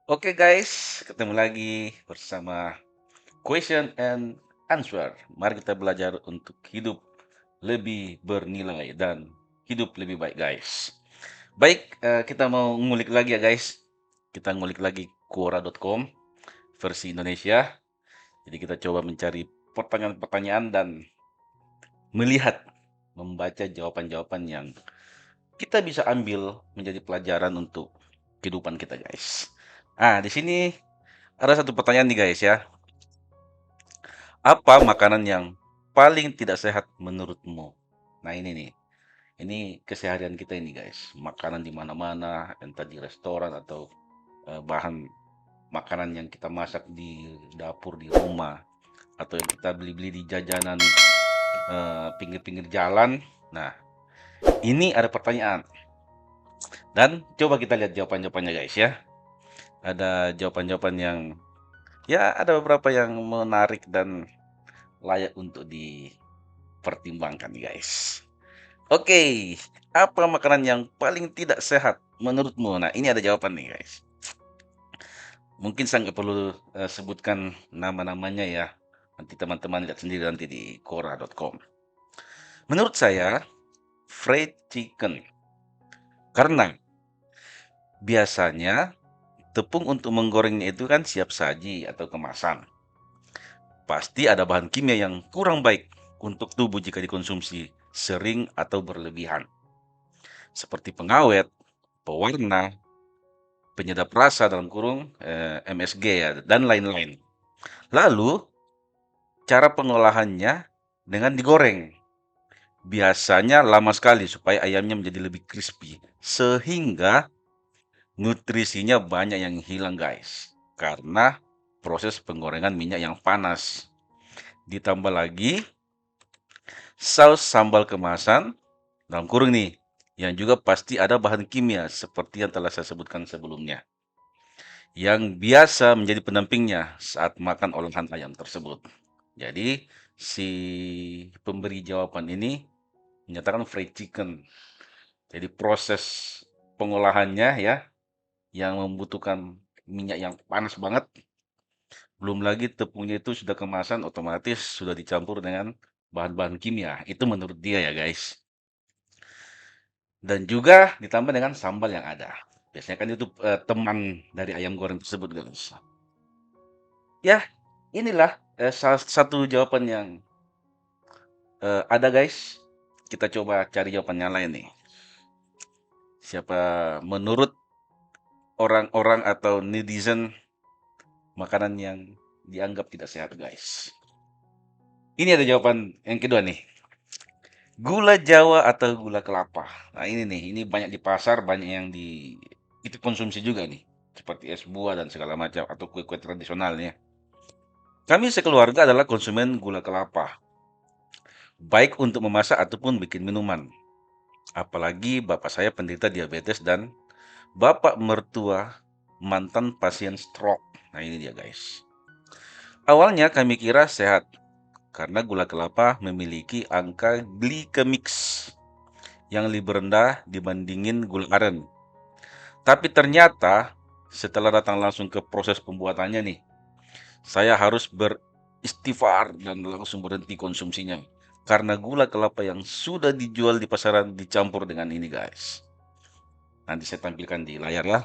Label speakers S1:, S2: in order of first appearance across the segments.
S1: Oke guys, ketemu lagi bersama question and answer. Mari kita belajar untuk hidup lebih bernilai dan hidup lebih baik guys. Baik, kita mau ngulik lagi ya guys. Kita ngulik lagi Quora.com versi Indonesia. Jadi kita coba mencari pertanyaan-pertanyaan dan melihat, membaca jawaban-jawaban yang kita bisa ambil menjadi pelajaran untuk kehidupan kita guys. Di sini ada satu pertanyaan nih guys ya. Apa makanan yang paling tidak sehat menurutmu? Nah ini nih, ini keseharian kita ini guys. Makanan di mana-mana, entah di restoran atau bahan makanan yang kita masak di dapur di rumah atau yang kita beli-beli di jajanan pinggir-pinggir jalan. Nah, ini ada pertanyaan dan coba kita lihat jawaban-jawabannya guys ya. Ada jawaban-jawaban yang ya ada beberapa yang menarik dan layak untuk dipertimbangkan guys. Oke, apa makanan yang paling tidak sehat menurutmu? Nah, ini ada jawaban nih, guys. Mungkin saya nggak perlu sebutkan nama-namanya ya. Nanti teman-teman lihat sendiri nanti di Quora.com. Menurut saya, fried chicken. Karena biasanya tepung untuk menggorengnya itu kan siap saji atau kemasan. Pasti ada bahan kimia yang kurang baik untuk tubuh jika dikonsumsi sering atau berlebihan. Seperti pengawet, pewarna, penyedap rasa dalam kurung MSG ya dan lain-lain. Lalu cara pengolahannya dengan digoreng. Biasanya lama sekali supaya ayamnya menjadi lebih crispy sehingga nutrisinya banyak yang hilang guys. Karena proses penggorengan minyak yang panas. Ditambah lagi saus sambal kemasan dalam kurung nih yang juga pasti ada bahan kimia seperti yang telah saya sebutkan sebelumnya, yang biasa menjadi pendampingnya saat makan olahan ayam tersebut. Jadi, si pemberi jawaban ini menyatakan fried chicken. Jadi proses pengolahannya ya yang membutuhkan minyak yang panas banget. Belum lagi tepungnya itu sudah kemasan otomatis sudah dicampur dengan bahan-bahan kimia. Itu menurut dia ya guys. Dan juga ditambah dengan sambal yang ada. Biasanya kan itu teman dari ayam goreng tersebut guys. Ya, inilah salah satu jawaban yang ada guys. Kita coba cari jawaban yang lain nih. Siapa menurut orang-orang atau netizen makanan yang dianggap tidak sehat guys. Ini ada jawaban yang kedua nih. Gula Jawa atau gula kelapa. Nah ini nih, ini banyak di pasar, banyak yang itu konsumsi juga nih. Seperti es buah dan segala macam atau kue-kue tradisionalnya. Kami sekeluarga adalah konsumen gula kelapa. Baik untuk memasak ataupun bikin minuman. Apalagi bapak saya penderita diabetes dan bapak mertua mantan pasien stroke. Nah ini dia guys. Awalnya kami kira sehat karena gula kelapa memiliki angka glikemix yang lebih rendah dibandingin gula aren. Tapi ternyata setelah datang langsung ke proses pembuatannya nih, saya harus beristighfar dan langsung berhenti konsumsinya. Karena gula kelapa yang sudah dijual di pasaran dicampur dengan ini guys. Nanti saya tampilkan di layar ya.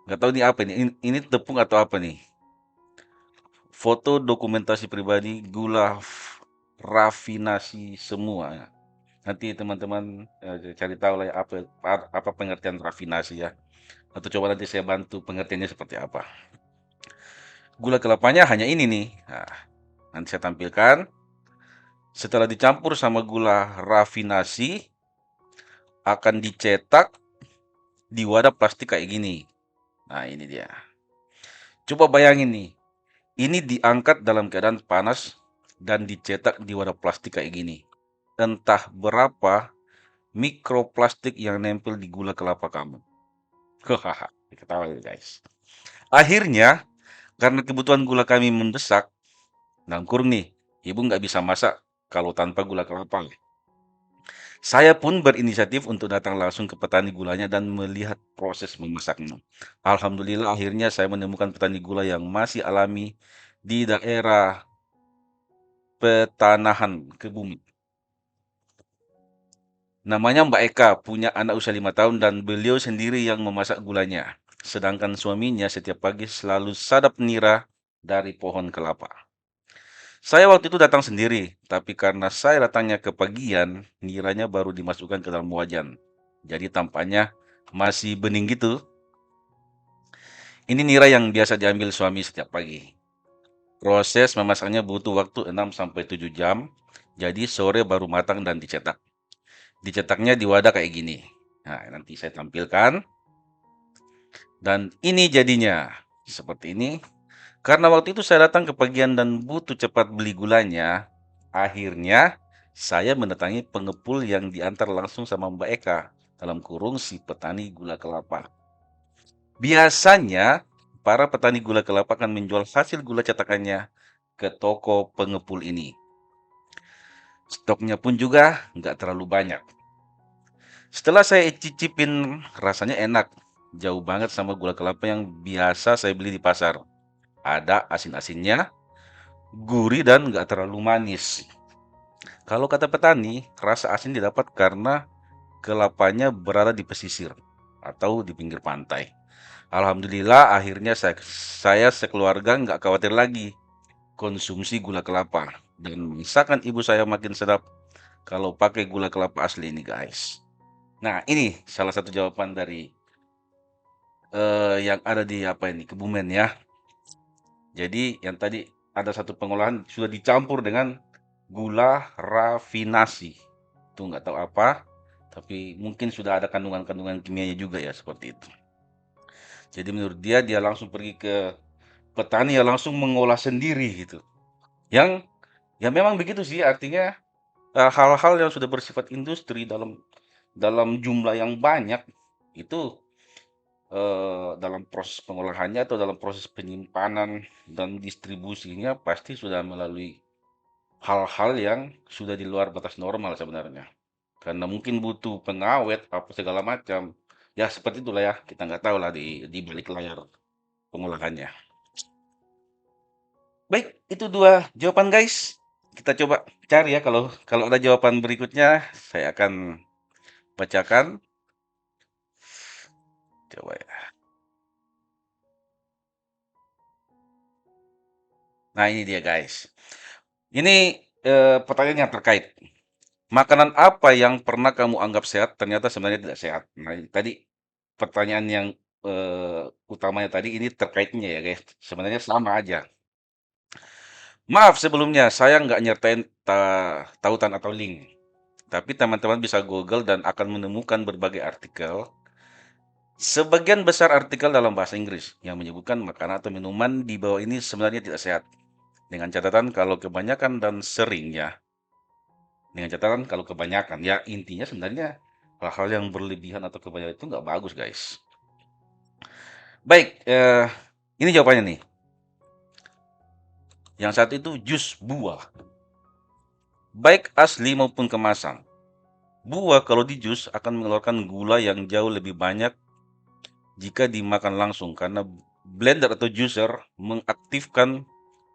S1: Nggak tahu ini apa ini. Ini tepung atau apa nih? Foto dokumentasi pribadi gula rafinasi semua. Nanti teman-teman cari tahu lah ya apa pengertian rafinasi ya. Atau coba nanti saya bantu pengertiannya seperti apa. Gula kelapanya hanya ini nih. Nah, nanti saya tampilkan. Setelah dicampur sama gula rafinasi, akan dicetak di wadah plastik kayak gini. Nah, ini dia. Coba bayangin nih. Ini diangkat dalam keadaan panas dan dicetak di wadah plastik kayak gini. Entah berapa mikroplastik yang nempel di gula kelapa kamu. Hahaha, ketawa ya guys. Akhirnya, karena kebutuhan gula kami mendesak, dalam kurung nih, ibu nggak bisa masak kalau tanpa gula kelapa. Saya pun berinisiatif untuk datang langsung ke petani gulanya dan melihat proses memasaknya. Alhamdulillah akhirnya saya menemukan petani gula yang masih alami di daerah Petanahan Kebumen. Namanya Mbak Eka, punya anak usia 5 tahun dan beliau sendiri yang memasak gulanya. Sedangkan suaminya setiap pagi selalu sadap nira dari pohon kelapa. Saya waktu itu datang sendiri, tapi karena saya datangnya ke pagian, niranya baru dimasukkan ke dalam wajan. Jadi tampaknya masih bening gitu. Ini nira yang biasa diambil suami setiap pagi. Proses memasaknya butuh waktu 6 sampai 7 jam. Jadi sore baru matang dan dicetak. Dicetaknya di wadah kayak gini. Nah, nanti saya tampilkan. Dan ini jadinya. Seperti ini. Karena waktu itu saya datang ke pagian dan butuh cepat beli gulanya, akhirnya saya mendatangi pengepul yang diantar langsung sama Mbak Eka, dalam kurung si petani gula kelapa. Biasanya, para petani gula kelapa akan menjual hasil gula cetakannya ke toko pengepul ini. Stoknya pun juga nggak terlalu banyak. Setelah saya cicipin, rasanya enak. Jauh banget sama gula kelapa yang biasa saya beli di pasar. Ada asin-asinnya, gurih dan nggak terlalu manis. Kalau kata petani, rasa asin didapat karena kelapanya berada di pesisir atau di pinggir pantai. Alhamdulillah akhirnya saya sekeluarga nggak khawatir lagi konsumsi gula kelapa. Dan misalkan ibu saya makin sedap kalau pakai gula kelapa asli ini guys. Nah ini salah satu jawaban dari yang ada di apa ini Kebumen ya. Jadi yang tadi ada satu pengolahan sudah dicampur dengan gula rafinasi. Itu nggak tahu apa, tapi mungkin sudah ada kandungan-kandungan kimianya juga ya seperti itu. Jadi menurut dia dia langsung pergi ke petani yang langsung mengolah sendiri gitu. Yang ya memang begitu sih artinya hal-hal yang sudah bersifat industri dalam dalam jumlah yang banyak itu dalam proses pengolahannya atau dalam proses penyimpanan dan distribusinya pasti sudah melalui hal-hal yang sudah di luar batas normal sebenarnya. Karena mungkin butuh pengawet apa segala macam. Ya seperti itulah ya, kita nggak tahu lah di balik layar pengolahannya. Baik, itu dua jawaban guys. Kita coba cari ya kalau kalau ada jawaban berikutnya saya akan bacakan. Coba ya. Nah, ini dia guys. Ini pertanyaan yang terkait. Makanan apa yang pernah kamu anggap sehat ternyata sebenarnya tidak sehat? Nah, ini tadi pertanyaan yang utamanya tadi ini terkaitnya ya guys. Sebenarnya sama aja. Maaf sebelumnya, saya nggak nyertain tautan atau link. Tapi teman-teman bisa Google dan akan menemukan berbagai artikel. Sebagian besar artikel dalam bahasa Inggris yang menyebutkan makanan atau minuman di bawah ini sebenarnya tidak sehat. Dengan catatan kalau kebanyakan dan seringnya. Dengan catatan kalau kebanyakan. Ya intinya sebenarnya hal-hal yang berlebihan atau kebanyakan itu nggak bagus guys. Baik, ini jawabannya nih. Yang satu itu jus buah. Baik asli maupun kemasan. Buah kalau di jus akan mengeluarkan gula yang jauh lebih banyak jika dimakan langsung karena blender atau juicer mengaktifkan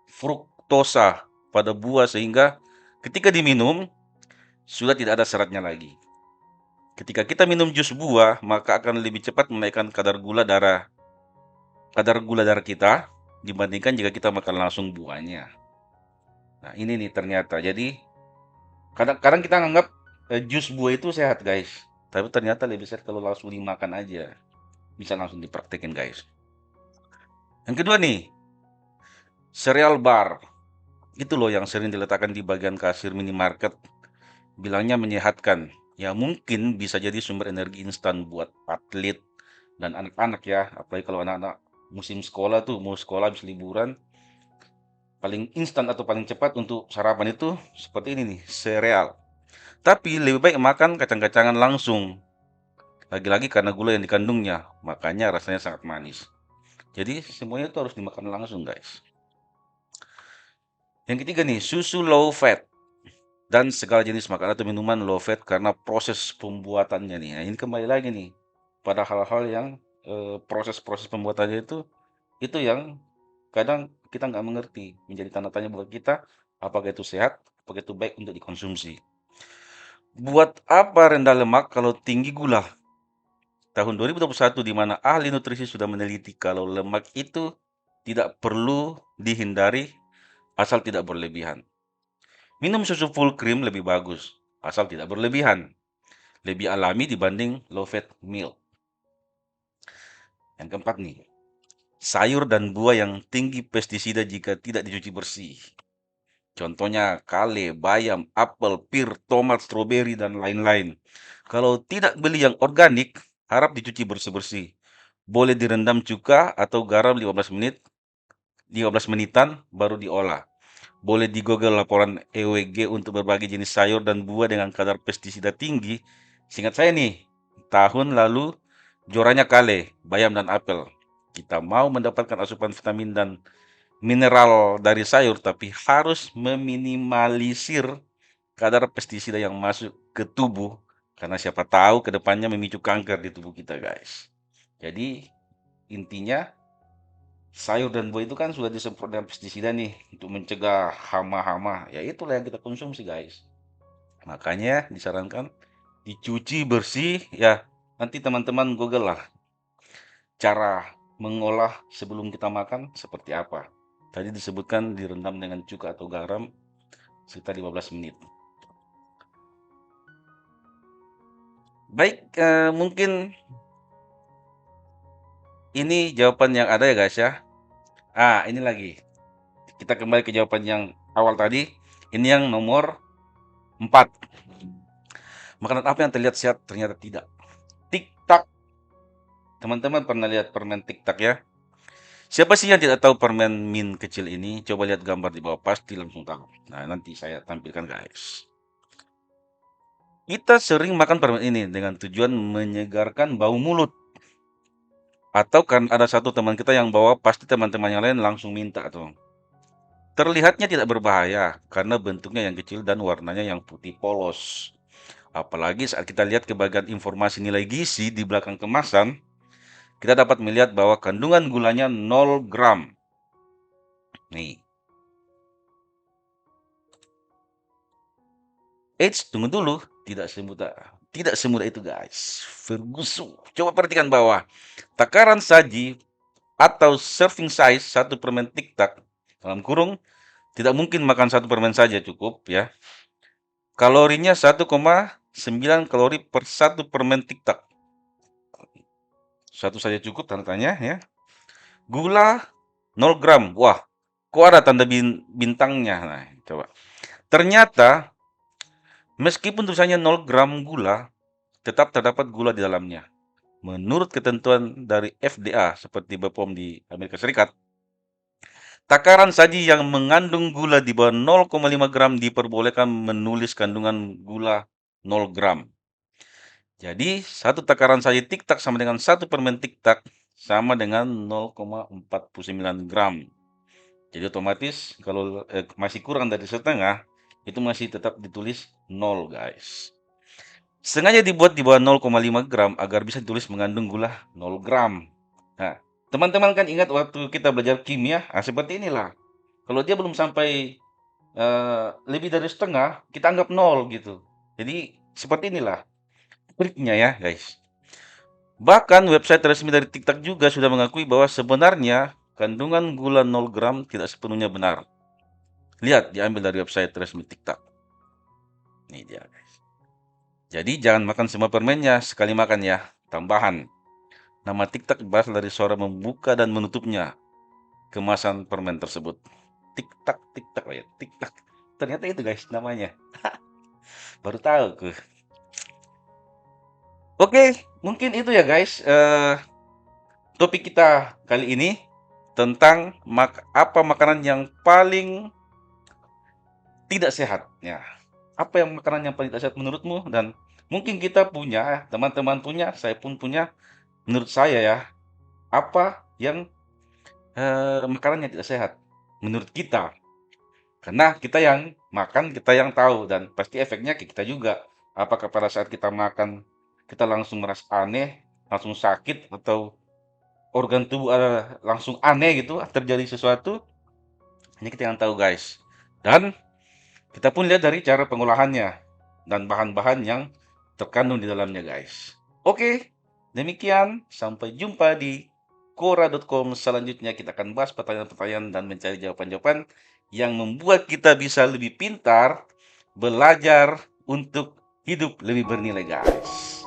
S1: fruktosa pada buah sehingga ketika diminum sudah tidak ada seratnya lagi. Ketika kita minum jus buah, maka akan lebih cepat menaikkan kadar gula darah kita dibandingkan jika kita makan langsung buahnya. Nah, ini nih ternyata. Jadi kadang-kadang kita anggap jus buah itu sehat, guys. Tapi ternyata lebih sehat kalau langsung dimakan aja. Bisa langsung dipraktekin, guys. Yang kedua nih, cereal bar. Itu loh yang sering diletakkan di bagian kasir minimarket. Bilangnya menyehatkan. Ya mungkin bisa jadi sumber energi instan buat atlet dan anak-anak ya. Apalagi kalau anak-anak musim sekolah tuh, mau sekolah habis liburan. Paling instan atau paling cepat untuk sarapan itu seperti ini nih, sereal. Tapi lebih baik makan kacang-kacangan langsung. Lagi-lagi karena gula yang dikandungnya, makanya rasanya sangat manis. Jadi semuanya itu harus dimakan langsung, guys. Yang ketiga nih, susu low fat. dan segala jenis makanan atau minuman low fat karena proses pembuatannya nih. Nah, ini kembali lagi nih pada hal-hal yang proses-proses pembuatannya itu yang kadang kita nggak mengerti, menjadi tanda tanya buat kita, apakah itu sehat, apakah itu baik untuk dikonsumsi. Buat apa rendah lemak kalau tinggi gula? Tahun 2021 di mana ahli nutrisi sudah meneliti kalau lemak itu tidak perlu dihindari asal tidak berlebihan. Minum susu full cream lebih bagus, asal tidak berlebihan. Lebih alami dibanding low fat milk. Yang keempat nih, sayur dan buah yang tinggi pestisida jika tidak dicuci bersih. Contohnya kale, bayam, apel, pir, tomat, stroberi, dan lain-lain. Kalau tidak beli yang organik, harap dicuci bersih-bersih. Boleh direndam cuka atau garam 15 menitan baru diolah. Boleh di Google laporan EWG untuk berbagai jenis sayur dan buah dengan kadar pestisida tinggi. Seingat saya nih, tahun lalu juaranya kale, bayam, dan apel. Kita mau mendapatkan asupan vitamin dan mineral dari sayur, tapi harus meminimalisir kadar pestisida yang masuk ke tubuh. Karena siapa tahu ke depannya memicu kanker di tubuh kita, guys. Jadi, intinya sayur dan buah itu kan sudah disemprot dengan pestisida nih untuk mencegah hama-hama. Ya itulah yang kita konsumsi, guys. Makanya disarankan dicuci bersih ya. Nanti teman-teman Google lah cara mengolah sebelum kita makan seperti apa. Tadi disebutkan direndam dengan cuka atau garam sekitar 15 menit. Baik, mungkin ini jawaban yang ada ya guys ya. Ini lagi. Kita kembali ke jawaban yang awal tadi. Ini yang nomor 4. Makanan apa yang terlihat sehat ternyata tidak? Tik-tak. Teman-teman pernah lihat permen tik-tak ya? Siapa sih yang tidak tahu permen min kecil ini? Coba lihat gambar di bawah, pasti langsung tahu. Nah, nanti saya tampilkan guys. Kita sering makan permen ini dengan tujuan menyegarkan bau mulut. Atau kan ada satu teman kita yang bawa, pasti teman-teman yang lain langsung minta tuh. Terlihatnya tidak berbahaya karena bentuknya yang kecil dan warnanya yang putih polos. Apalagi saat kita lihat ke bagian informasi nilai gizi di belakang kemasan, kita dapat melihat bahwa kandungan gulanya 0 gram. Nih, tunggu dulu, tidak semudah itu guys. Ferguson, coba perhatikan bawah. Takaran saji atau serving size satu permen tiktak dalam kurung tidak mungkin makan satu permen saja cukup ya. Kalorinya 1,9 kalori per satu permen tiktak. Satu saja cukup tanda tanya ya. Gula 0 gram. Wah, kok ada tanda bintangnya? Nah, coba. Ternyata meskipun tulisannya 0 gram gula, tetap terdapat gula di dalamnya. Menurut ketentuan dari FDA seperti BPOM di Amerika Serikat, takaran saji yang mengandung gula di bawah 0,5 gram diperbolehkan menulis kandungan gula 0 gram. Jadi, satu takaran saji tiktak sama dengan satu permen tiktak sama dengan 0,49 gram. Jadi otomatis kalau masih kurang dari setengah, itu masih tetap ditulis 0 guys. Sengaja dibuat di bawah 0,5 gram agar bisa ditulis mengandung gula 0 gram. Nah, teman-teman kan ingat waktu kita belajar kimia, seperti inilah. Kalau dia belum sampai lebih dari setengah, kita anggap 0 gitu. Jadi seperti inilah triknya ya guys. Bahkan website resmi dari TikTok juga sudah mengakui bahwa sebenarnya kandungan gula 0 gram tidak sepenuhnya benar. Lihat, diambil dari website resmi TikTok. Ini dia guys. Jadi jangan makan semua permennya, sekali makan ya. Tambahan, nama TikTok berasal dari suara membuka dan menutupnya kemasan permen tersebut. TikTok, TikTok ya, TikTok. Ternyata itu guys namanya. Baru tahu aku. Oke, mungkin itu ya guys. Topik kita kali ini tentang apa makanan yang paling tidak sehat. Ya, apa yang makanan yang paling tidak sehat menurutmu? Dan mungkin kita punya, teman-teman punya, saya pun punya. Menurut saya ya, apa yang makanan yang tidak sehat menurut kita? Karena kita yang makan kita yang tahu dan pasti efeknya ke kita juga. Apakah pada saat kita makan kita langsung merasa aneh, langsung sakit atau organ tubuh langsung aneh gitu, terjadi sesuatu, ini kita yang tahu guys. Dan kita pun lihat dari cara pengolahannya dan bahan-bahan yang terkandung di dalamnya guys. Oke, demikian. Sampai jumpa di Quora.com. Selanjutnya kita akan bahas pertanyaan-pertanyaan dan mencari jawaban-jawaban yang membuat kita bisa lebih pintar belajar untuk hidup lebih bernilai guys.